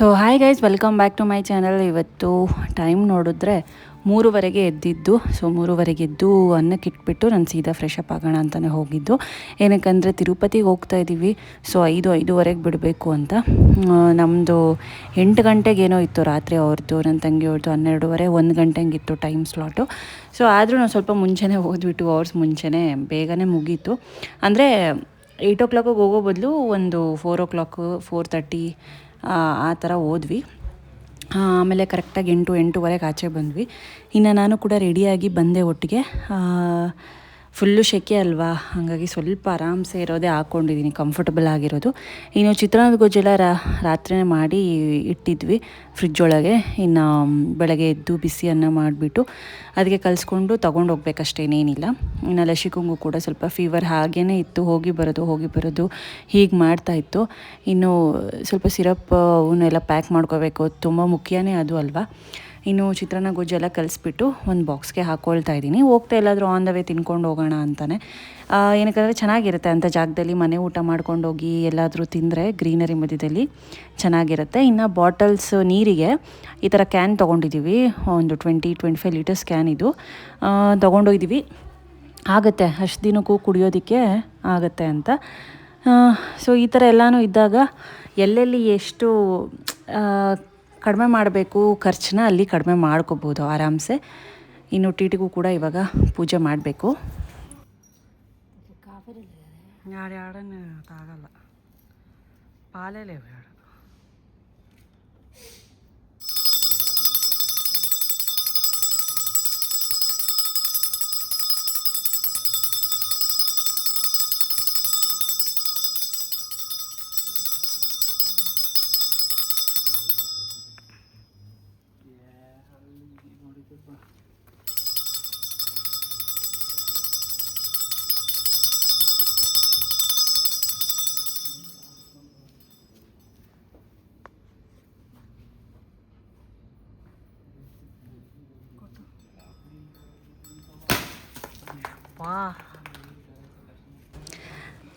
So hi guys, welcome back to my channel. ಇವತ್ತು time ನೋಡಿದ್ರೆ 3:30ಗೆ ಎದ್ದಿದ್ದು. ಸೊ 3:30ಗೆ ಎದ್ದು ಅನ್ನಕ್ಕೆ ಇಟ್ಬಿಟ್ಟು ನಾನು ಸೀದಾ ಫ್ರೆಶ್ ಅಪ್ ಆಗೋಣ ಅಂತಲೇ ಹೋಗಿದ್ದು. ಏನಕ್ಕಂದರೆ ತಿರುಪತಿಗೆ ಹೋಗ್ತಾ ಇದ್ದೀವಿ. ಸೊ 5:05ವರೆಗೆ ಬಿಡಬೇಕು ಅಂತ. ನಮ್ಮದು 8 ಗಂಟೆಗೆ ಏನೋ ಇತ್ತು ರಾತ್ರಿ ಅವ್ರದ್ದು, ನನ್ನ ತಂಗಿಯವ್ರದ್ದು 12:30 1 ಗಂಟೆ ಹಂಗಿತ್ತು ಟೈಮ್ ಸ್ಲಾಟು. ಸೊ ಆದರೂ ನಾವು ಸ್ವಲ್ಪ ಮುಂಚೆನೇ ಹೋದ್ವಿ, 2 ಅವರ್ಸ್ ಮುಂಚೆನೇ, ಬೇಗನೆ ಮುಗೀತು. ಅಂದರೆ 8 o'clock ಹೋಗೋ ಬದಲು ಒಂದು 4 o'clock 4:30 ಆ ಥರ ಹೋದ್ವಿ. ಆಮೇಲೆ ಕರೆಕ್ಟಾಗಿ 8-8:30 ಆಚೆ ಬಂದ್ವಿ. ಇನ್ನು ನಾನು ಕೂಡ ರೆಡಿಯಾಗಿ ಬಂದೆ ಒಟ್ಟಿಗೆ. ಫುಲ್ಲು ಸೆಕೆ ಅಲ್ವಾ, ಹಾಗಾಗಿ ಸ್ವಲ್ಪ ಆರಾಮ್ಸೆ ಇರೋದೇ ಹಾಕ್ಕೊಂಡಿದ್ದೀನಿ, ಕಂಫರ್ಟಬಲ್ ಆಗಿರೋದು. ಇನ್ನು ಚಿತ್ರಾನ್ನದ ಗೊಜ್ಜೆಲ್ಲ ರಾತ್ರಿನೇ ಮಾಡಿ ಇಟ್ಟಿದ್ವಿ ಫ್ರಿಜ್ ಒಳಗೆ. ಇನ್ನು ಬೆಳಗ್ಗೆ ಎದ್ದು ಬಿಸಿ ಅನ್ನ ಮಾಡಿಬಿಟ್ಟು ಅದಕ್ಕೆ ಕಲಿಸ್ಕೊಂಡು ತೊಗೊಂಡು ಹೋಗ್ಬೇಕಷ್ಟೇ, ಏನೇನಿಲ್ಲ. ಇನ್ನು ಲಸಿಕಂಗೂ ಕೂಡ ಸ್ವಲ್ಪ ಫೀವರ್ ಹಾಗೇ ಇತ್ತು, ಹೋಗಿ ಬರೋದು ಹೀಗೆ ಮಾಡ್ತಾಯಿತ್ತು. ಇನ್ನು ಸ್ವಲ್ಪ ಸಿರಪ್ ಅವನ್ನೆಲ್ಲ ಪ್ಯಾಕ್ ಮಾಡ್ಕೋಬೇಕು, ತುಂಬ ಮುಖ್ಯನೇ ಅದು ಅಲ್ವಾ. ಇನ್ನು ಚಿತ್ರಾನ್ನ ಗೊಜ್ಜೆಲ್ಲ ಕಲಿಸ್ಬಿಟ್ಟು ಒಂದು ಬಾಕ್ಸ್ಗೆ ಹಾಕ್ಕೊಳ್ತಾ ಇದ್ದೀನಿ. ಹೋಗ್ತಾ ಎಲ್ಲಾದರೂ ಆನ್ ದ ವೇ ತಿನ್ಕೊಂಡು ಹೋಗೋಣ ಅಂತಲೇ. ಏನಕ್ಕಂದರೆ ಚೆನ್ನಾಗಿರುತ್ತೆ ಅಂಥ ಜಾಗದಲ್ಲಿ ಮನೆ ಊಟ ಮಾಡ್ಕೊಂಡೋಗಿ ಎಲ್ಲಾದರೂ ತಿಂದರೆ ಗ್ರೀನರಿ ಮಧ್ಯದಲ್ಲಿ ಚೆನ್ನಾಗಿರುತ್ತೆ. ಇನ್ನು ಬಾಟಲ್ಸ್ ನೀರಿಗೆ ಈ ಥರ ಕ್ಯಾನ್ ತೊಗೊಂಡಿದ್ದೀವಿ, ಒಂದು 20-25 ಲೀಟರ್ಸ್ ಕ್ಯಾನ್ ಇದು ತೊಗೊಂಡೋಗಿದ್ದೀವಿ. ಆಗುತ್ತೆ ಅಷ್ಟು ದಿನಕ್ಕೂ ಕುಡಿಯೋದಕ್ಕೆ ಆಗುತ್ತೆ ಅಂತ. ಸೊ ಈ ಥರ ಎಲ್ಲನೂ ಇದ್ದಾಗ ಎಲ್ಲೆಲ್ಲಿ ಎಷ್ಟು ಕಡಿಮೆ ಮಾಡಬೇಕು ಖರ್ಚನ್ನ ಅಲ್ಲಿ ಕಡಿಮೆ ಮಾಡ್ಕೋಬೋದು ಆರಾಮ್ಸೆ. ಇನ್ನು ಟಿಟಿಗೂ ಕೂಡ ಇವಾಗ ಪೂಜೆ ಮಾಡಬೇಕು. ಆಗಲ್ಲ ಪಾಲೇಲೆ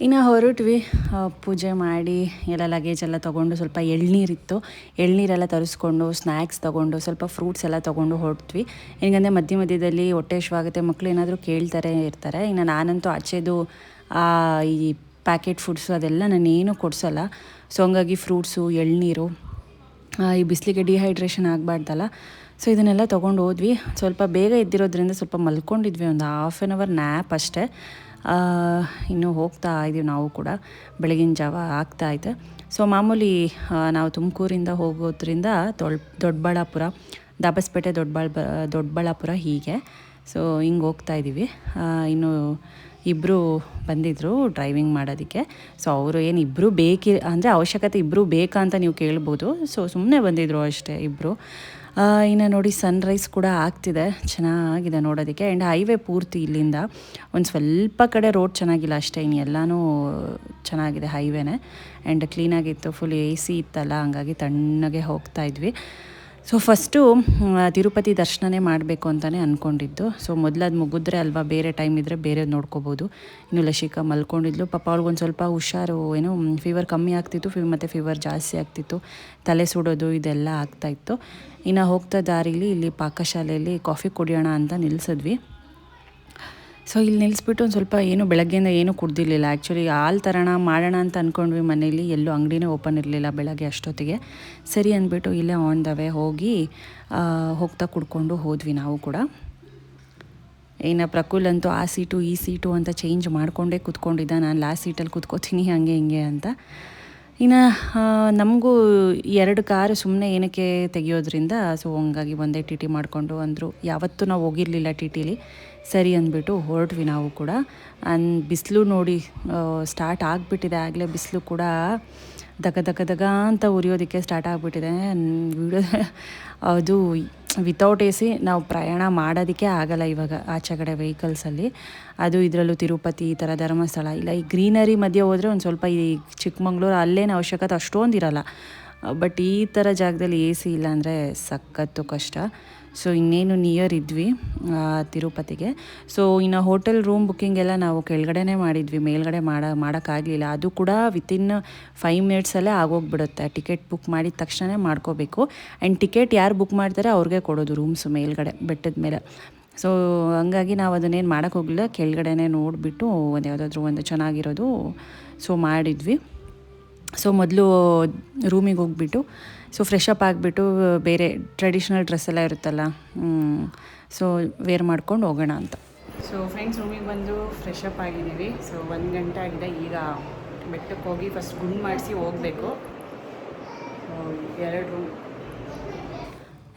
ಇನ್ನು ಹೊರಟ್ವಿ. ಪೂಜೆ ಮಾಡಿ ಎಲ್ಲ ಲಗೇಜೆಲ್ಲ ತೊಗೊಂಡು, ಸ್ವಲ್ಪ ಎಳ್ನೀರಿತ್ತು, ಎಳ್ನೀರೆಲ್ಲ ತರಿಸ್ಕೊಂಡು, ಸ್ನ್ಯಾಕ್ಸ್ ತೊಗೊಂಡು, ಸ್ವಲ್ಪ ಫ್ರೂಟ್ಸ್ ಎಲ್ಲ ತೊಗೊಂಡು ಹೊರಟ್ವಿ. ಹೆಂಗಂದರೆ ಮಧ್ಯದಲ್ಲಿ ಹೊಟ್ಟೆ ಹಶ್ವಾಗುತ್ತೆ, ಮಕ್ಕಳು ಏನಾದರೂ ಕೇಳ್ತಾರೆ ಇರ್ತಾರೆ. ಇನ್ನು ನಾನಂತೂ ಆಚೆದು ಈ ಪ್ಯಾಕೆಟ್ ಫುಡ್ಸು ಅದೆಲ್ಲ ನಾನೇನು ಕೊಡಿಸಲ್ಲ. ಸೊ ಹಂಗಾಗಿ ಫ್ರೂಟ್ಸು, ಎಳ್ನೀರು, ಈ ಬಿಸಿಲಿಗೆ ಡಿಹೈಡ್ರೇಷನ್ ಆಗಬಾರ್ದಲ್ಲ. ಸೊ ಇದನ್ನೆಲ್ಲ ತೊಗೊಂಡು ಹೋದ್ವಿ. ಸ್ವಲ್ಪ ಬೇಗ ಎದ್ದಿರೋದ್ರಿಂದ ಸ್ವಲ್ಪ ಮಲ್ಕೊಂಡಿದ್ವಿ, ಒಂದು 1/2 hour ನ್ಯಾಪ್ ಅಷ್ಟೇ. ಇನ್ನೂ ಹೋಗ್ತಾ ಇದ್ದೀವಿ ನಾವು ಕೂಡ, ಬೆಳಗಿನ ಜಾವ ಆಗ್ತಾಯಿದೆ. ಸೊ ಮಾಮೂಲಿ ನಾವು ತುಮಕೂರಿಂದ ಹೋಗೋದ್ರಿಂದ ದೊಡ್ಡಬಳ್ಳಾಪುರ, ದಾಬಸ್ಪೇಟೆ, ದೊಡ್ಡಬಳ್ಳಾಪುರ ಹೀಗೆ. ಸೊ ಹಿಂಗೆ ಹೋಗ್ತಾ ಇದ್ದೀವಿ. ಇನ್ನು ಇಬ್ಬರು ಬಂದಿದ್ದರು ಡ್ರೈವಿಂಗ್ ಮಾಡೋದಕ್ಕೆ. ಸೊ ಅವರು ಏನು ಇಬ್ಬರು ಅಂದರೆ ಅವಶ್ಯಕತೆ ಇಬ್ಬರು ಬೇಕಾ ಅಂತ ನೀವು ಕೇಳ್ಬೋದು. ಸೊ ಸುಮ್ಮನೆ ಬಂದಿದ್ದರು ಅಷ್ಟೇ ಇಬ್ಬರು. ಇನ್ನು ನೋಡಿ ಸನ್ರೈಸ್ ಕೂಡ ಆಗ್ತಿದೆ, ಚೆನ್ನಾಗಿದೆ ನೋಡೋದಕ್ಕೆ. ಆ್ಯಂಡ್ ಹೈವೇ ಪೂರ್ತಿ ಇಲ್ಲಿಂದ ಒಂದು ಸ್ವಲ್ಪ ಕಡೆ ರೋಡ್ ಚೆನ್ನಾಗಿಲ್ಲ ಅಷ್ಟೇ, ಇನ್ನು ಎಲ್ಲನೂ ಚೆನ್ನಾಗಿದೆ ಹೈವೇನೇ. ಆ್ಯಂಡ್ ಕ್ಲೀನಾಗಿತ್ತು, ಫುಲ್ AC ಇತ್ತಲ್ಲ, ಹಂಗಾಗಿ ತಣ್ಣಗೆ ಹೋಗ್ತಾ ಇದ್ವಿ. ಸೊ ಫಸ್ಟು ತಿರುಪತಿ ದರ್ಶನನೇ ಮಾಡಬೇಕು ಅಂತಲೇ ಅಂದ್ಕೊಂಡಿದ್ದು. ಸೊ ಮೊದಲದು ಮುಗಿದ್ರೆ ಅಲ್ವಾ, ಬೇರೆ ಟೈಮ್ ಇದ್ದರೆ ಬೇರೆ ನೋಡ್ಕೋಬೋದು. ಇನ್ನು ಲಸಿಕಾ ಮಲ್ಕೊಂಡಿದ್ಲು, ಪಾಪ ಅವ್ಳಿಗೊಂದು ಸ್ವಲ್ಪ ಹುಷಾರು, ಏನೋ ಫೀವರ್ ಕಮ್ಮಿ ಆಗ್ತಿತ್ತು, ಮತ್ತು ಫೀವರ್ ಜಾಸ್ತಿ ಆಗ್ತಿತ್ತು, ತಲೆ ಸುಡೋದು ಇದೆಲ್ಲ ಆಗ್ತಾಯಿತ್ತು. ಇನ್ನು ಹೋಗ್ತಾ ದಾರಿಲಿ ಇಲ್ಲಿ ಪಾಕಶಾಲೆಯಲ್ಲಿ ಕಾಫಿ ಕುಡಿಯೋಣ ಅಂತ ನಿಲ್ಲಿಸಿದ್ವಿ. ಸೊ ಇಲ್ಲಿ ನಿಲ್ಲಿಸ್ಬಿಟ್ಟು ಒಂದು ಸ್ವಲ್ಪ ಬೆಳಗ್ಗೆಯಿಂದ ಏನೂ ಕುಡ್ದಿರಲಿಲ್ಲ. ಆ್ಯಕ್ಚುಲಿ ಹಾಲು ತರೋಣ ಮಾಡೋಣ ಅಂತ ಅಂದ್ಕೊಂಡ್ವಿ ಮನೇಲಿ, ಎಲ್ಲೂ ಅಂಗಡಿನೇ ಓಪನ್ ಇರಲಿಲ್ಲ ಬೆಳಗ್ಗೆ ಅಷ್ಟೊತ್ತಿಗೆ. ಸರಿ ಅಂದ್ಬಿಟ್ಟು ಇಲ್ಲೇ ಆನ್ ದ ವೇ ಹೋಗ್ತಾ ಕುಡ್ಕೊಂಡು ಹೋದ್ವಿ ನಾವು ಕೂಡ. ಇನ್ನು ಪ್ರಕುಲ್ ಅಂತೂ ಆ ಸೀಟು ಈ ಸೀಟು ಅಂತ ಚೇಂಜ್ ಮಾಡಿಕೊಂಡೇ ಕೂತ್ಕೊಂಡಿದ್ದ, ನಾನು ಲಾಸ್ಟ್ ಸೀಟಲ್ಲಿ ಕೂತ್ಕೋತೀನಿ ಹಂಗೆ ಹಿಂಗೆ ಅಂತ. ಇನ್ನು ನಮಗೂ 2 ಕಾರು ಸುಮ್ಮನೆ ಏನಕ್ಕೆ ತೆಗಿಯೋದ್ರಿಂದ, ಸೊ ಹಂಗಾಗಿ ಒಂದೇ TT ಮಾಡಿಕೊಂಡು ಅಂದರು. ಯಾವತ್ತೂ ನಾವು ಹೋಗಿರಲಿಲ್ಲ TTಲಿ. ಸರಿ ಅಂದ್ಬಿಟ್ಟು ಹೊರಟ್ವಿ ನಾವು ಕೂಡ. ಬಿಸಿಲು ನೋಡಿ ಸ್ಟಾರ್ಟ್ ಆಗಿಬಿಟ್ಟಿದೆ ಆಗಲೇ, ಬಿಸಿಲು ಕೂಡ ದಗ ಅಂತ ಉರಿಯೋದಕ್ಕೆ ಸ್ಟಾರ್ಟ್ ಆಗಿಬಿಟ್ಟಿದೆ. ವಿಡಿಯೋ ಅದು ವಿತೌಟ್ AC ನಾವು ಪ್ರಯಾಣ ಮಾಡೋದಕ್ಕೆ ಆಗಲ್ಲ ಇವಾಗ ಆಚೆ ಕಡೆ ವೆಹಿಕಲ್ಸಲ್ಲಿ. ಅದು ಇದರಲ್ಲೂ ತಿರುಪತಿ ಈ ಥರ ಧರ್ಮಸ್ಥಳ ಇಲ್ಲ, ಈ ಗ್ರೀನರಿ ಮಧ್ಯೆ ಹೋದರೆ ಒಂದು ಸ್ವಲ್ಪ ಈ ಚಿಕ್ಕಮಂಗ್ಳೂರು ಅಲ್ಲೇನು ಅವಶ್ಯಕತೆ ಅಷ್ಟೊಂದು ಇರಲ್ಲ. ಬಟ್ ಈ ಥರ ಜಾಗದಲ್ಲಿ ಎ ಸಿ ಇಲ್ಲ ಅಂದರೆ ಸಖತ್ತು ಕಷ್ಟ. ಸೊ ಇನ್ನೇನು ನಿಯರ್ ಇದ್ವಿ ತಿರುಪತಿಗೆ. ಸೊ ಇನ್ನು ಹೋಟೆಲ್ ರೂಮ್ ಬುಕ್ಕಿಂಗ್ ಎಲ್ಲ ನಾವು ಕೆಳಗಡೆನೇ ಮಾಡಿದ್ವಿ, ಮೇಲ್ಗಡೆ ಮಾಡೋಕ್ಕಾಗಲಿಲ್ಲ. ಅದು ಕೂಡ ವಿತಿನ್ 5 ಮಿನಿಟ್ಸಲ್ಲೇ ಆಗೋಗ್ಬಿಡುತ್ತೆ. ಟಿಕೆಟ್ ಬುಕ್ ಮಾಡಿದ ತಕ್ಷಣ ಮಾಡ್ಕೋಬೇಕು. ಆ್ಯಂಡ್ ಟಿಕೆಟ್ ಯಾರು ಬುಕ್ ಮಾಡ್ತಾರೆ ಅವ್ರಿಗೆ ಕೊಡೋದು ರೂಮ್ಸು ಮೇಲ್ಗಡೆ ಬೆಟ್ಟದ ಮೇಲೆ. ಸೊ ಹಂಗಾಗಿ ನಾವು ಅದನ್ನೇನು ಮಾಡೋಕ್ಕೆ ಹೋಗಲಿಲ್ಲ, ಕೆಳಗಡೆನೇ ನೋಡಿಬಿಟ್ಟು ಒಂದು ಯಾವುದಾದ್ರೂ ಒಂದು ಚೆನ್ನಾಗಿರೋದು ಸೊ ಮಾಡಿದ್ವಿ. ಸೊ ಮೊದಲು ರೂಮಿಗೆ ಹೋಗ್ಬಿಟ್ಟು ಸೊ ಫ್ರೆಶ್ ಅಪ್ ಆಗಿಬಿಟ್ಟು ಬೇರೆ ಟ್ರೆಡಿಷ್ನಲ್ ಡ್ರೆಸ್ ಎಲ್ಲ ಇರುತ್ತಲ್ಲ, ಸೊ ವೇರ್ ಮಾಡ್ಕೊಂಡು ಹೋಗೋಣ ಅಂತ. ಸೊ ಫ್ರೆಂಡ್ಸ್, ರೂಮಿಗೆ ಬಂದು ಫ್ರೆಶ್ ಅಪ್ ಆಗಿದ್ದೀವಿ. ಸೊ 1 ಗಂಟೆ ಆಗಿದೆ. ಈಗ ಬೆಟ್ಟಕ್ಕೆ ಹೋಗಿ ಫಸ್ಟ್ ಗುಂಡು ಮಾಡಿಸಿ ಹೋಗಬೇಕು. 2 ರೂಮ್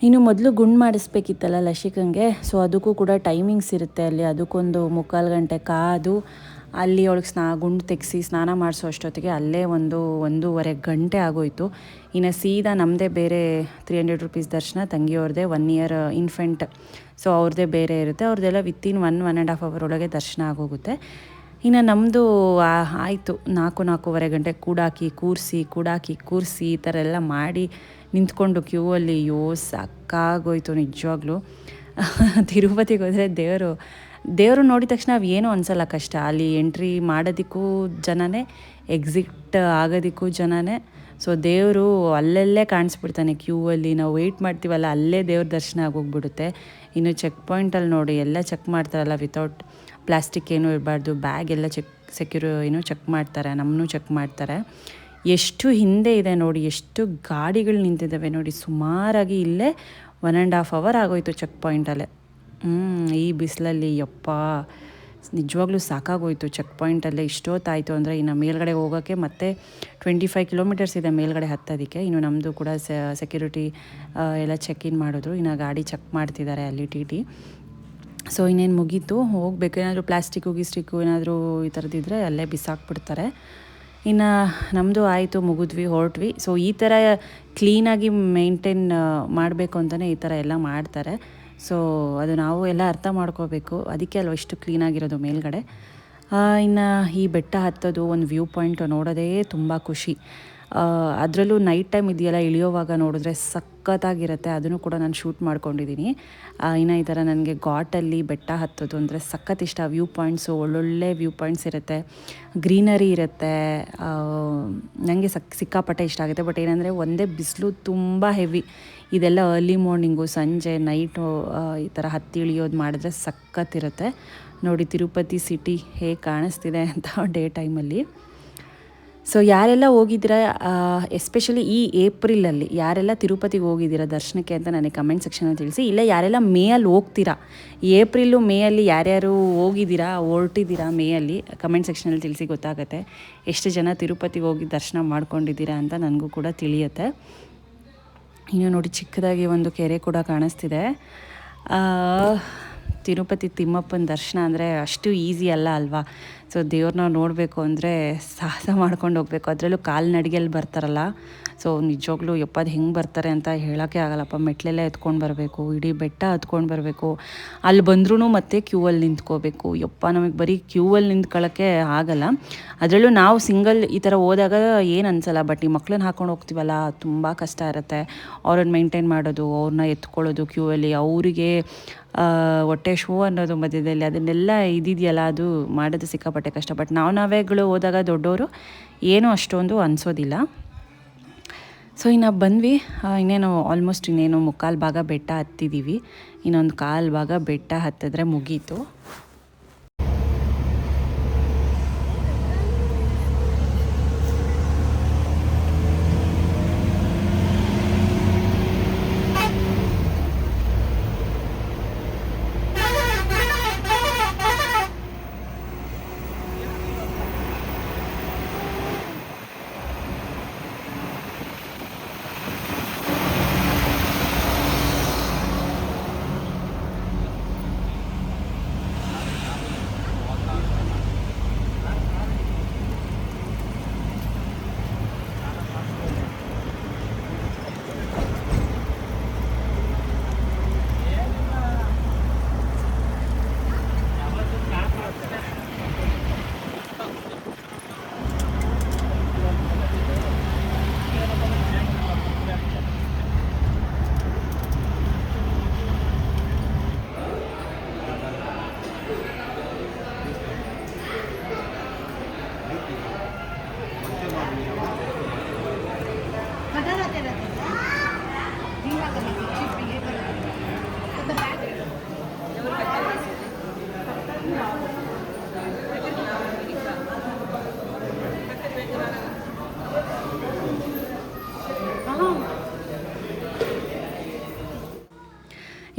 ಇನ್ನು ಮೊದಲು ಗುಂಡು ಮಾಡಿಸ್ಬೇಕಿತ್ತಲ್ಲ ಲಶಿಕಂಗೆ. ಸೊ ಅದಕ್ಕೂ ಕೂಡ ಟೈಮಿಂಗ್ಸ್ ಇರುತ್ತೆ ಅಲ್ಲಿ. ಅದಕ್ಕೊಂದು 3/4 ಗಂಟೆ ಕಾದು ಅಲ್ಲಿ ಅವಳಿಗೆ ಗುಂಡು ತೆಗೆಸಿ ಸ್ನಾನ ಮಾಡಿಸೋ ಅಷ್ಟೊತ್ತಿಗೆ ಅಲ್ಲೇ 1.5 ಗಂಟೆ ಆಗೋಯಿತು. ಇನ್ನು ಸೀದಾ ನಮ್ಮದೇ ಬೇರೆ 300 ರೂಪೀಸ್ ದರ್ಶನ, ತಂಗಿಯವ್ರದ್ದೇ 1 ಇಯರ್ ಇನ್ಫೆಂಟ್, ಸೊ ಅವ್ರದ್ದೇ ಬೇರೆ ಇರುತ್ತೆ. ಅವ್ರದ್ದೆಲ್ಲ ವಿತಿನ್ 1.5 ಅವರ್ ಒಳಗೆ ದರ್ಶನ ಆಗೋಗುತ್ತೆ. ಇನ್ನು ನಮ್ಮದು ಆಯಿತು 4-4.5 ಗಂಟೆ ಕೂಡಾಕಿ ಕೂರಿಸಿ ಈ ಥರ ಎಲ್ಲ ಮಾಡಿ ನಿಂತ್ಕೊಂಡು ಕ್ಯೂ ಅಲ್ಲಿ. ಸಾಕಾಗೋಯ್ತು ನಿಜವಾಗ್ಲೂ. ತಿರುಪತಿಗೆ ಹೋದರೆ ದೇವರು ನೋಡಿದ ತಕ್ಷಣ ನಾವು ಏನೂ ಅನಿಸಲ್ಲ ಕಷ್ಟ. ಅಲ್ಲಿ ಎಂಟ್ರಿ ಮಾಡೋದಕ್ಕೂ ಜನನೇ, ಎಕ್ಸಿಟ್ ಆಗೋದಕ್ಕೂ ಜನನೇ. ಸೊ ದೇವರು ಅಲ್ಲಲ್ಲೇ ಕಾಣಿಸ್ಬಿಡ್ತಾನೆ ಕ್ಯೂ ಅಲ್ಲಿ. ನಾವು ವೆಯ್ಟ್ ಮಾಡ್ತೀವಲ್ಲ, ಅಲ್ಲೇ ದೇವ್ರ ದರ್ಶನ ಆಗೋಗ್ಬಿಡುತ್ತೆ. ಇನ್ನು ಚೆಕ್ ಪಾಯಿಂಟಲ್ಲಿ ನೋಡಿ ಎಲ್ಲ ಚೆಕ್ ಮಾಡ್ತಾರಲ್ಲ, ವಿತೌಟ್ ಪ್ಲಾಸ್ಟಿಕ್ ಏನೂ ಇರಬಾರ್ದು, ಬ್ಯಾಗ್ ಎಲ್ಲ ಚೆಕ್ ಮಾಡ್ತಾರೆ, ನಮ್ಮನ್ನೂ ಚೆಕ್ ಮಾಡ್ತಾರೆ. ಎಷ್ಟು ಹಿಂದೆ ಇದೆ ನೋಡಿ, ಎಷ್ಟು ಗಾಡಿಗಳು ನಿಂತಿದ್ದಾವೆ ನೋಡಿ. ಸುಮಾರಾಗಿ ಇಲ್ಲೇ 1.5 ಅವರ್ ಆಗೋಯ್ತು ಚೆಕ್ ಪಾಯಿಂಟಲ್ಲೇ. ಈ ಬಿಸಿಲಲ್ಲಿ ಯಪ್ಪ ನಿಜವಾಗ್ಲೂ ಸಾಕಾಗೋಯ್ತು. ಚೆಕ್ ಪಾಯಿಂಟಲ್ಲೇ ಇಷ್ಟೊತ್ತಾಯಿತು ಅಂದರೆ ಇನ್ನು ಮೇಲ್ಗಡೆ ಹೋಗೋಕ್ಕೆ ಮತ್ತೆ 25 ಕಿಲೋಮೀಟರ್ಸ್ ಇದೆ ಮೇಲ್ಗಡೆ ಹತ್ತೋದಕ್ಕೆ. ಇನ್ನು ನಮ್ಮದು ಕೂಡ ಸೆಕ್ಯೂರಿಟಿ ಎಲ್ಲ ಚೆಕ್ ಇನ್ ಮಾಡಿದ್ರು. ಇನ್ನು ಗಾಡಿ ಚೆಕ್ ಮಾಡ್ತಿದ್ದಾರೆ ಅಲ್ಲಿ ಟಿ. ಸೊ ಇನ್ನೇನು ಮುಗೀತು, ಹೋಗಬೇಕು. ಏನಾದರೂ ಪ್ಲಾಸ್ಟಿಕ್ಕು ಗಿಸ್ಟಿಕ್ಕು ಏನಾದರೂ ಈ ಥರದ್ದಿದ್ರೆ ಅಲ್ಲೇ ಬಿಸಾಕ್ಬಿಡ್ತಾರೆ. ಇನ್ನು ನಮ್ಮದು ಆಯಿತು, ಮುಗಿದ್ವಿ, ಹೊರಟ್ವಿ. ಸೊ ಈ ಥರ ಕ್ಲೀನಾಗಿ ಮೇಂಟೈನ್ ಮಾಡಬೇಕು ಅಂತಲೇ ಈ ಥರ ಎಲ್ಲ ಮಾಡ್ತಾರೆ. ಸೊ ಅದು ನಾವು ಎಲ್ಲ ಅರ್ಥ ಮಾಡ್ಕೋಬೇಕು. ಅದಕ್ಕೆ ಅಲ್ವ ಇಷ್ಟು ಕ್ಲೀನಾಗಿರೋದು ಮೇಲ್ಗಡೆ. ಇನ್ನು ಈ ಬೆಟ್ಟ ಹತ್ತೋದು, ಒಂದು ವ್ಯೂ ಪಾಯಿಂಟ್ ನೋಡೋದೇ ತುಂಬ ಖುಷಿ. ಅದರಲ್ಲೂ ನೈಟ್ ಟೈಮ್ ಇದೆಯಲ್ಲ, ಇಳಿಯೋವಾಗ ನೋಡಿದ್ರೆ ಸಖತ್ತಾಗಿರುತ್ತೆ. ಅದನ್ನು ಕೂಡ ನಾನು ಶೂಟ್ ಮಾಡ್ಕೊಂಡಿದ್ದೀನಿ. ಇನ್ನು ಈ ಥರ ನನಗೆ ಘಾಟಲ್ಲಿ ಬೆಟ್ಟ ಹತ್ತೋದು ಅಂದರೆ ಸಖತ್ ಇಷ್ಟ. ವ್ಯೂ ಪಾಯಿಂಟ್ಸು, ಒಳ್ಳೊಳ್ಳೆ ವ್ಯೂ ಪಾಯಿಂಟ್ಸ್ ಇರುತ್ತೆ, ಗ್ರೀನರಿ ಇರುತ್ತೆ. ನನಗೆ ಸಿಕ್ಕಾಪಟ್ಟೆ ಇಷ್ಟ ಆಗುತ್ತೆ. ಬಟ್ ಏನಂದರೆ ಒಂದೇ ಬಿಸಿಲು ತುಂಬ ಹೆವಿ. ಇದೆಲ್ಲ ಅರ್ಲಿ ಮಾರ್ನಿಂಗು, ಸಂಜೆ, ನೈಟು ಈ ಥರ ಹತ್ತಿ ಇಳಿಯೋದು ಮಾಡಿದ್ರೆ ಸಖತ್ತಿರುತ್ತೆ. ನೋಡಿ ತಿರುಪತಿ ಸಿಟಿ ಹೇಗೆ ಕಾಣಿಸ್ತಿದೆ ಅಂತ ಡೇ ಟೈಮಲ್ಲಿ. ಸೊ ಯಾರೆಲ್ಲ ಹೋಗಿದ್ದೀರಾ, ಎಸ್ಪೆಷಲಿ ಈ ಏಪ್ರಿಲಲ್ಲಿ ಯಾರೆಲ್ಲ ತಿರುಪತಿಗೆ ಹೋಗಿದ್ದೀರಾ ದರ್ಶನಕ್ಕೆ ಅಂತ ನನಗೆ ಕಮೆಂಟ್ ಸೆಕ್ಷನಲ್ಲಿ ತಿಳಿಸಿ. ಇಲ್ಲ ಯಾರೆಲ್ಲ ಮೇಯಲ್ಲಿ ಹೋಗ್ತೀರಾ, ಏಪ್ರಿಲು ಮೇಯಲ್ಲಿ ಯಾರ್ಯಾರು ಹೋಗಿದ್ದೀರಾ, ಹೊರಟಿದ್ದೀರಾ ಮೇಯಲ್ಲಿ, ಕಮೆಂಟ್ ಸೆಕ್ಷನಲ್ಲಿ ತಿಳಿಸಿ, ಗೊತ್ತಾಗುತ್ತೆ ಎಷ್ಟು ಜನ ತಿರುಪತಿಗೆ ಹೋಗಿ ದರ್ಶನ ಮಾಡ್ಕೊಂಡಿದ್ದೀರಾ ಅಂತ ನನಗೂ ಕೂಡ ತಿಳಿಯುತ್ತೆ. ಇನ್ನು ನೋಡಿ ಚಿಕ್ಕದಾಗಿ ಒಂದು ಕೆರೆ ಕೂಡ ಕಾಣಿಸ್ತಿದೆ. ತಿರುಪತಿ ತಿಮ್ಮಪ್ಪನ ದರ್ಶನ ಅಂದರೆ ಅಷ್ಟು ಈಸಿ ಅಲ್ವಾ. ಸೊ ದೇವ್ರನ್ನ ನೋಡಬೇಕು ಅಂದರೆ ಸಾಹಸ ಮಾಡ್ಕೊಂಡು ಹೋಗ್ಬೇಕು. ಅದರಲ್ಲೂ ಕಾಲ್ನಡಿಗೆಯಲ್ಲಿ ಬರ್ತಾರಲ್ಲ, ಸೊ ನಿಜವಾಗ್ಲೂ ಅದು ಹೆಂಗೆ ಬರ್ತಾರೆ ಅಂತ ಹೇಳೋಕ್ಕೆ ಆಗಲ್ಲಪ್ಪ. ಮೆಟ್ಲೆಲ್ಲ ಎತ್ಕೊಂಡು ಬರಬೇಕು, ಇಡೀ ಬೆಟ್ಟ ಹತ್ಕೊಂಡು ಬರಬೇಕು. ಅಲ್ಲಿ ಬಂದ್ರೂ ಮತ್ತೆ ಕ್ಯೂವಲ್ಲಿ ನಿಂತ್ಕೋಬೇಕು. ನಮಗೆ ಬರೀ ಕ್ಯೂವಲ್ಲಿ ನಿಂತ್ಕೊಳ್ಳೋಕ್ಕೆ ಆಗಲ್ಲ. ಅದರಲ್ಲೂ ನಾವು ಸಿಂಗಲ್ ಈ ಥರ ಹೋದಾಗ ಏನು ಅನಿಸಲ್ಲ. ಬಟ್ ಈ ಮಕ್ಳನ್ನ ಹಾಕ್ಕೊಂಡು ಹೋಗ್ತೀವಲ್ಲ, ತುಂಬ ಕಷ್ಟ ಇರುತ್ತೆ. ಅವ್ರನ್ನ ಮೇಂಟೈನ್ ಮಾಡೋದು, ಅವ್ರನ್ನ ಎತ್ಕೊಳ್ಳೋದು ಕ್ಯೂವಲ್ಲಿ, ಅವರಿಗೆ ಹೊಟ್ಟೆ ಶೂ ಅನ್ನೋದು ಮಧ್ಯದಲ್ಲಿ, ಅದನ್ನೆಲ್ಲ ಇದೆಯಲ್ಲ, ಅದು ಮಾಡೋದು ಸಿಕ್ಕಾಪಟ್ಟೆ ಕಷ್ಟ. ಬಟ್ ನಾವೇಗಳು ಹೋದಾಗ ದೊಡ್ಡವರು ಏನೂ ಅಷ್ಟೊಂದು ಅನಿಸೋದಿಲ್ಲ. ಸೊ ಇನ್ನು ಬಂದ್ವಿ. ಇನ್ನೇನು ಆಲ್ಮೋಸ್ಟ್ 3/4 ಭಾಗ ಬೆಟ್ಟ ಹತ್ತಿದ್ದೀವಿ. ಇನ್ನೊಂದು 1/4 ಭಾಗ ಬೆಟ್ಟ ಹತ್ತಿದ್ರೆ ಮುಗೀತು.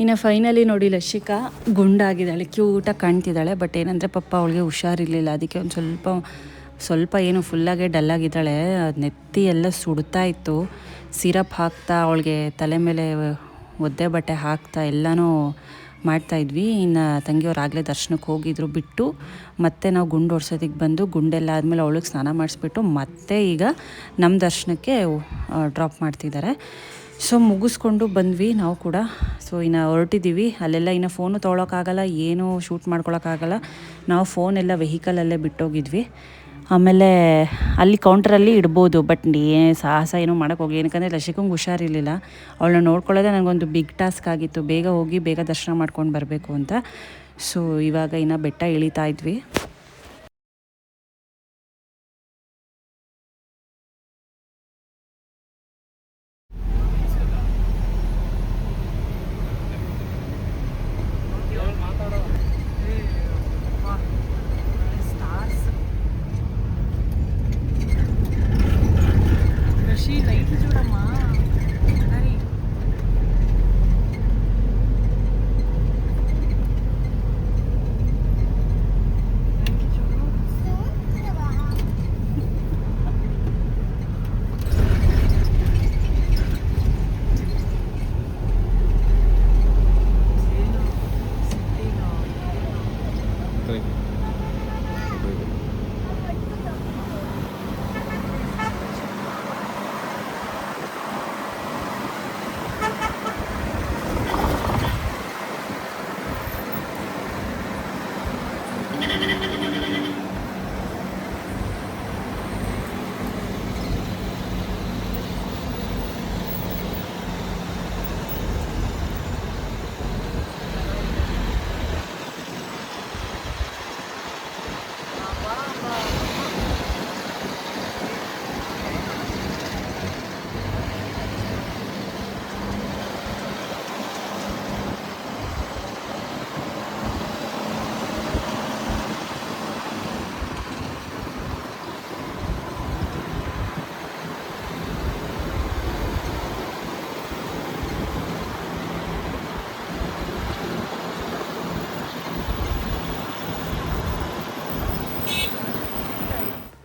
ಇನ್ನು ಫೈನಲಿ ನೋಡಿ ಲಶಿಕಾ ಗುಂಡಾಗಿದ್ದಾಳೆ, ಕ್ಯೂಟಾಗಿ ಕಾಣ್ತಿದ್ದಾಳೆ. ಬಟ್ ಏನಂದರೆ ಪಾಪ ಅವಳಿಗೆ ಹುಷಾರಿರಲಿಲ್ಲ, ಅದಕ್ಕೆ ಒಂದು ಸ್ವಲ್ಪ ಏನು ಫುಲ್ಲಾಗೆ ಡಲ್ಲಾಗಿದ್ದಾಳೆ. ಅದು ನೆತ್ತಿ ಎಲ್ಲ ಸುಡ್ತಾ ಇತ್ತು. ಸಿರಪ್ ಹಾಕ್ತಾ ಅವಳಿಗೆ ತಲೆ ಮೇಲೆ ಒದ್ದೆ ಬಟ್ಟೆ ಹಾಕ್ತಾ ಎಲ್ಲನೂ ಮಾಡ್ತಾಯಿದ್ವಿ. ಇನ್ನು ತಂಗಿಯವ್ರು ಆಗಲೇ ದರ್ಶನಕ್ಕೆ ಹೋಗಿದ್ರು ಬಿಟ್ಟು, ಮತ್ತೆ ನಾವು ಗುಂಡು ಹೊಡ್ಸೋದಕ್ಕೆ ಬಂದು ಗುಂಡೆಲ್ಲ ಆದಮೇಲೆ ಅವಳಿಗೆ ಸ್ನಾನ ಮಾಡಿಸ್ಬಿಟ್ಟು ಮತ್ತೆ ಈಗ ನಮ್ಮ ದರ್ಶನಕ್ಕೆ ಡ್ರಾಪ್ ಮಾಡ್ತಿದ್ದಾರೆ. ಸೊ ಮುಗಿಸ್ಕೊಂಡು ಬಂದ್ವಿ ನಾವು ಕೂಡ. ಸೊ ಇನ್ನು ಹೊರಟಿದ್ದೀವಿ. ಅಲ್ಲೆಲ್ಲ ಇನ್ನು ಫೋನು ತೊಗೊಳಕ್ಕಾಗಲ್ಲ, ಏನೂ ಶೂಟ್ ಮಾಡ್ಕೊಳಕ್ಕಾಗಲ್ಲ. ನಾವು ಫೋನೆಲ್ಲ ವೆಹಿಕಲಲ್ಲೇ ಬಿಟ್ಟೋಗಿದ್ವಿ. ಆಮೇಲೆ ಅಲ್ಲಿ ಕೌಂಟ್ರಲ್ಲಿ ಇಡ್ಬೋದು, ಬಟ್ ಸಾಹಸ ಏನೂ ಮಾಡೋಕ್ಕೆ ಹೋಗಿ, ಏನಕ್ಕಂದರೆ ಲಶಿಕಂಗೆ ಹುಷಾರಿರಲಿಲ್ಲ. ಅವಳನ್ನ ನೋಡ್ಕೊಳ್ಳೋದೇ ನನಗೊಂದು ಬಿಗ್ ಟಾಸ್ಕ್ ಆಗಿತ್ತು, ಬೇಗ ಹೋಗಿ ಬೇಗ ದರ್ಶನ ಮಾಡ್ಕೊಂಡು ಬರಬೇಕು ಅಂತ. ಸೊ ಇವಾಗ ಇನ್ನು ಬೆಟ್ಟ ಇಳಿತಾ ಇದ್ವಿ.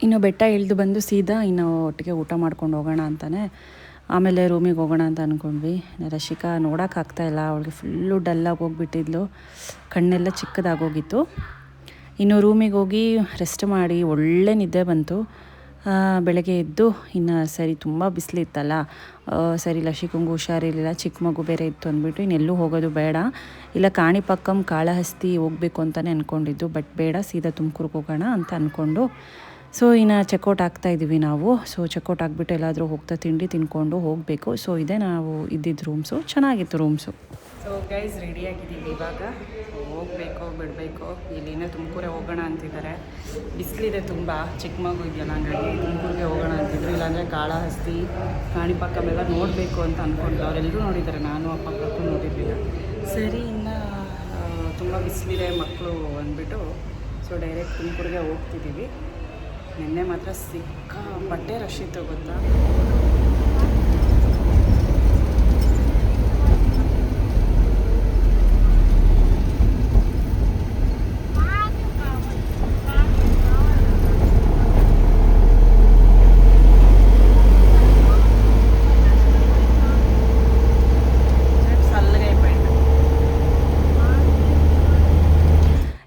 ಇನ್ನು ಬೆಟ್ಟ ಇಳಿದು ಬಂದು ಸೀದಾ ಇನ್ನು ಒಟ್ಟಿಗೆ ಊಟ ಮಾಡ್ಕೊಂಡು ಹೋಗೋಣ ಅಂತಲೇ ಆಮೇಲೆ ರೂಮಿಗೆ ಹೋಗೋಣ ಅಂತ ಅಂದ್ಕೊಂಡ್ವಿ. ರಶಿಕಾ ನೋಡೋಕ್ಕಾಗ್ತಾಯಿಲ್ಲ, ಅವಳಿಗೆ ಫುಲ್ಲು ಡಲ್ಲಾಗಿ ಹೋಗ್ಬಿಟ್ಟಿದ್ಲು, ಕಣ್ಣೆಲ್ಲ ಚಿಕ್ಕದಾಗೋಗಿತ್ತು. ಇನ್ನು ರೂಮಿಗೆ ಹೋಗಿ ರೆಸ್ಟ್ ಮಾಡಿ ಒಳ್ಳೆ ನಿದ್ದೆ ಬಂತು. ಬೆಳಗ್ಗೆ ಎದ್ದು ಇನ್ನು ಸರಿ ತುಂಬ ಬಿಸಿಲಿತ್ತಲ್ಲ, ಸರಿ ಲಶಿಕಂಗೂ ಹುಷಾರಿರಲಿಲ್ಲ, ಚಿಕ್ಕ ಮಗು ಬೇರೆ ಇತ್ತು ಅಂದ್ಬಿಟ್ಟು ಇನ್ನೆಲ್ಲೂ ಹೋಗೋದು ಬೇಡ, ಇಲ್ಲ ಕಾಣಿಪಕ್ಕಂ ಕಾಳಹಸ್ತಿ ಹೋಗಬೇಕು ಅಂತಲೇ ಅಂದ್ಕೊಂಡಿದ್ದು. ಬಟ್ ಬೇಡ, ಸೀದಾ ತುಮಕೂರಿಗೆ ಹೋಗೋಣ ಅಂತ ಅಂದ್ಕೊಂಡು ಸೊ ಇನ್ನು ಚೆಕ್ಔಟ್ ಆಗ್ತಾಯಿದ್ದೀವಿ ನಾವು. ಸೊ ಚೆಕ್ಔಟ್ ಆಗಿಬಿಟ್ಟು ಎಲ್ಲಾದರೂ ಹೋಗ್ತಾ ತಿಂಡಿ ತಿನ್ಕೊಂಡು ಹೋಗಬೇಕು. ಸೊ ಇದೇ ನಾವು ಇದ್ದಿದ್ದು ರೂಮ್ಸು, ಚೆನ್ನಾಗಿತ್ತು ರೂಮ್ಸು. ಸೊ ಗೈಸ್ ರೆಡಿಯಾಗಿದ್ದೀವಿ, ಇವಾಗ ಹೋಗಬೇಕು ಬಿಡಬೇಕು. ಇಲ್ಲಿಂದ ತುಮಕೂರೇ ಹೋಗೋಣ ಅಂತಿದ್ದಾರೆ. ಬಿಸಿಲಿದೆ ತುಂಬ, ಚಿಕ್ಕ ಮಗು ಇದೆಯಲ್ಲ, ಹಂಗಾಗಿ ತುಮಕೂರಿಗೆ ಹೋಗೋಣ ಅಂತಿದ್ರು. ಇಲ್ಲಾಂದರೆ ಕಾಳಹಸ್ತಿ ಕಾಣಿಪಕ್ಕಮೆಲ್ಲ ನೋಡಬೇಕು ಅಂತ ಅಂದ್ಕೊಂಡು ಅವರೆಲ್ಲರೂ ನೋಡಿದ್ದಾರೆ, ನಾನು ಅಪ್ಪಕ್ಕೂ ನೋಡಿರಲಿಲ್ಲ. ಸರಿ ಇನ್ನು ತುಂಬ ಬಿಸಿಲಿದೆ ಮಕ್ಕಳು ಅಂದ್ಬಿಟ್ಟು ಸೊ ಡೈರೆಕ್ಟ್ ತುಮಕೂರಿಗೆ ಹೋಗ್ತಿದ್ದೀವಿ. ನಿನ್ನೆ ಮಾತ್ರ ಸಿಕ್ಕಾಪಟ್ಟೆ ರಶ್ ಇತ್ತು ಗೊತ್ತಾ.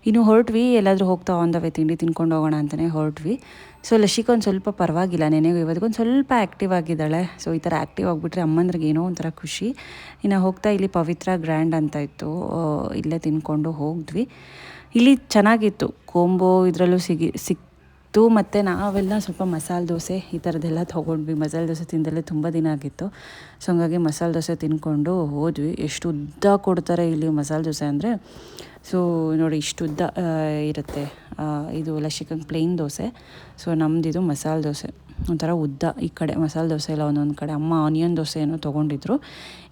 ಇನ್ನು ಹೊರಟ್ವಿ, ಎಲ್ಲಾದರೂ ಹೋಗ್ತಾ ಆನ್ ದ ವೇ ತಿಂಡಿ ತಿನ್ಕೊಂಡು ಹೋಗೋಣ ಅಂತಲೇ ಹೊರಟ್ವಿ. ಸೊ ಲಶಿಕ ಒಂದು ಸ್ವಲ್ಪ ಪರವಾಗಿಲ್ಲ, ನೆನೆಗೂ ಇವತ್ತಿಗೊಂದು ಸ್ವಲ್ಪ ಆ್ಯಕ್ಟಿವ್ ಆಗಿದ್ದಾಳೆ. ಸೊ ಈ ಥರ ಆ್ಯಕ್ಟಿವ್ ಆಗಿಬಿಟ್ರೆ ಅಮ್ಮಂದ್ರಿಗೆ ಏನೋ ಒಂಥರ ಖುಷಿ. ಇನ್ನು ಹೋಗ್ತಾ ಇಲ್ಲಿ ಪವಿತ್ರ ಗ್ರ್ಯಾಂಡ್ ಅಂತ ಇತ್ತು, ಇಲ್ಲೇ ತಿನ್ಕೊಂಡು ಹೋಗಿದ್ವಿ. ಇಲ್ಲಿ ಚೆನ್ನಾಗಿತ್ತು, ಕೋಂಬೋ ಇದರಲ್ಲೂ ಸಿಕ್ತು. ಮತ್ತು ನಾವೆಲ್ಲ ಸ್ವಲ್ಪ ಮಸಾಲೆ ದೋಸೆ ಈ ಥರದ್ದೆಲ್ಲ ತೊಗೊಂಡ್ವಿ. ಮಸಾಲೆ ದೋಸೆ ತಿಂದಲ್ಲೇ ತುಂಬ ದಿನ ಆಗಿತ್ತು. ಸೊ ಹಂಗಾಗಿ ಮಸಾಲೆ ದೋಸೆ ತಿನ್ಕೊಂಡು ಹೋದ್ವಿ. ಎಷ್ಟು ಉದ್ದ ಕೊಡ್ತಾರೆ ಇಲ್ಲಿ ಮಸಾಲೆ ದೋಸೆ ಅಂದರೆ. ಸೊ ನೋಡಿ ಇಷ್ಟು ಉದ್ದ ಇರುತ್ತೆ. ಇದು ಲಶಿಕಂಗೆ ಪ್ಲೇನ್ ದೋಸೆ, ಸೊ ನಮ್ಮದಿದು ಮಸಾಲೆ ದೋಸೆ ಒಂಥರ ಉದ್ದ. ಈ ಕಡೆ ಮಸಾಲೆ ದೋಸೆ ಎಲ್ಲ ಒಂದೊಂದು ಕಡೆ. ಅಮ್ಮ ಆನಿಯನ್ ದೋಸೆ ಏನೋ ತೊಗೊಂಡಿದ್ರು.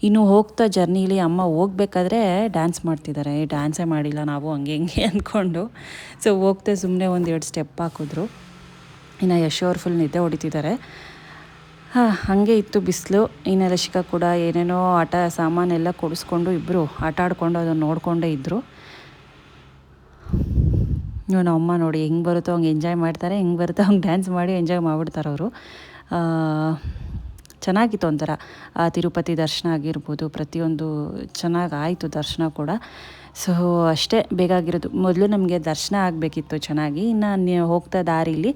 ಇನ್ನು ಹೋಗ್ತಾ ಜರ್ನಿಲಿ ಅಮ್ಮ ಹೋಗ್ಬೇಕಾದ್ರೆ ಡ್ಯಾನ್ಸ್ ಮಾಡ್ತಿದ್ದಾರೆ. ಡ್ಯಾನ್ಸೇ ಮಾಡಿಲ್ಲ ನಾವು, ಹಂಗೆ ಹಿಂಗೆ ಅಂದ್ಕೊಂಡು. ಸೊ ಹೋಗ್ತಾ ಸುಮ್ಮನೆ 1-2 ಸ್ಟೆಪ್ ಹಾಕಿದ್ರು. ಇನ್ನು ಯಶ್ ಅವ್ರು ಫುಲ್ ನಿದ್ದೆ ಹೊಡಿತಿದ್ದಾರೆ. ಹಾಗೆ ಇತ್ತು ಬಿಸಿಲು. ಇನ್ನು ರಶಿಕಾ ಕೂಡ ಏನೇನೋ ಆಟ ಸಾಮಾನೆಲ್ಲ ಕೊಡಿಸ್ಕೊಂಡು ಇಬ್ಬರು ಆಟ ಆಡ್ಕೊಂಡು ಅದನ್ನು ನೋಡಿಕೊಂಡೇ ಇದ್ದರು. ನಮ್ಮ ಅಮ್ಮ ನೋಡಿ ಹೆಂಗೆ ಬರುತ್ತೋ ಹಂಗೆ ಎಂಜಾಯ್ ಮಾಡ್ತಾರೆ, ಹೆಂಗೆ ಬರುತ್ತೋ ಹಂಗೆ ಡ್ಯಾನ್ಸ್ ಮಾಡಿ ಎಂಜಾಯ್ ಮಾಡಿಬಿಡ್ತಾರೆ ಅವರು. ಚೆನ್ನಾಗಿತ್ತು ಒಂಥರ ತಿರುಪತಿ ದರ್ಶನ ಆಗಿರ್ಬೋದು, ಪ್ರತಿಯೊಂದು ಚೆನ್ನಾಗಿ ಆಯಿತು ದರ್ಶನ ಕೂಡ. ಸೊ ಅಷ್ಟೇ ಬೇಕಾಗಿರೋದು. ಮೊದಲು ನಮಗೆ ದರ್ಶನ ಆಗಬೇಕಿತ್ತು ಚೆನ್ನಾಗಿ. ಇನ್ನು ಹೋಗ್ತಾ ದಾರಿಲಿ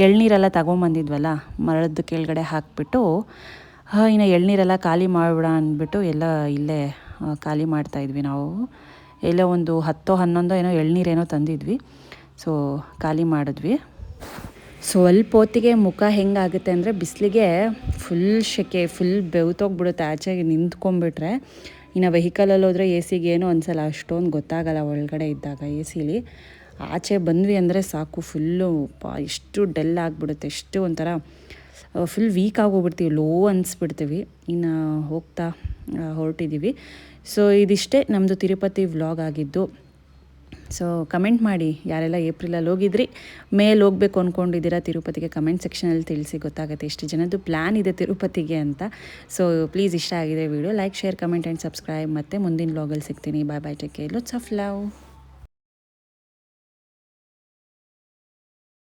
ಎಳ್ನೀರೆಲ್ಲ ತಗೊಂಬಂದಿದ್ವಲ್ಲ, ಮರದ ಕೆಳಗಡೆ ಹಾಕಿಬಿಟ್ಟು ಇನ್ನು ಎಳ್ನೀರೆಲ್ಲ ಖಾಲಿ ಮಾಡಿಬಿಡ ಅಂದ್ಬಿಟ್ಟು ಎಲ್ಲ ಇಲ್ಲೇ ಖಾಲಿ ಮಾಡ್ತಾಯಿದ್ವಿ ನಾವು. ಎಲ್ಲ ಒಂದು 10-11 ಏನೋ ಎಳ್ನೀರೇನೋ ತಂದಿದ್ವಿ. ಸೊ ಖಾಲಿ ಮಾಡಿದ್ವಿ. ಸ್ವಲ್ಪ ಹೊತ್ತಿಗೆ ಮುಖ ಹೆಂಗಾಗುತ್ತೆ ಅಂದರೆ ಬಿಸಿಲಿಗೆ ಫುಲ್ ಸೆಕೆ, ಫುಲ್ ಬೆವ್ತೋಗ್ಬಿಡುತ್ತೆ ಆಚೆಗೆ ನಿಂತ್ಕೊಂಡ್ಬಿಟ್ರೆ. ಇನ್ನು ವೆಹಿಕಲಲ್ಲಿ ಹೋದರೆ ಎ ಸಿಗೆ ಏನೂ ಅನಿಸಲ್ಲ, ಅಷ್ಟೊಂದು ಗೊತ್ತಾಗಲ್ಲ ಒಳಗಡೆ ಇದ್ದಾಗ ಎ ಸಿಲಿ. ಆಚೆ ಬಂದ್ವಿ ಅಂದರೆ ಸಾಕು, ಫುಲ್ಲು ಎಷ್ಟು ಡೆಲ್ ಆಗಿಬಿಡುತ್ತೆ, ಎಷ್ಟು ಒಂಥರ ಫುಲ್ ವೀಕ್ ಆಗೋಗ್ಬಿಡ್ತೀವಿ, ಲೋ ಅನಿಸ್ಬಿಡ್ತೀವಿ. ಇನ್ನು ಹೋಗ್ತಾ ಹೊರಟಿದ್ದೀವಿ. ಸೊ ಇದಿಷ್ಟೇ ನಮ್ಮದು ತಿರುಪತಿ ವ್ಲಾಗ್ ಆಗಿದ್ದು. ಸೊ ಕಮೆಂಟ್ ಮಾಡಿ ಯಾರೆಲ್ಲ ಏಪ್ರಿಲಲ್ಲಿ ಹೋಗಿದ್ರಿ, ಮೇಲೆ ಹೋಗ್ಬೇಕು ಅಂದ್ಕೊಂಡಿದ್ದೀರಾ ತಿರುಪತಿಗೆ, ಕಮೆಂಟ್ ಸೆಕ್ಷನಲ್ಲಿ ತಿಳಿಸಿ, ಗೊತ್ತಾಗುತ್ತೆ ಎಷ್ಟು ಜನದ್ದು ಪ್ಲ್ಯಾನ್ ಇದೆ ತಿರುಪತಿಗೆ ಅಂತ. ಸೊ ಪ್ಲೀಸ್ ಇಷ್ಟ ಆಗಿದೆ video, like, share, comment and subscribe. ಮತ್ತು ಮುಂದಿನ ವ್ಲಾಗಲ್ಲಿ ಸಿಗ್ತೀನಿ. Bye bye, take care, lots of love.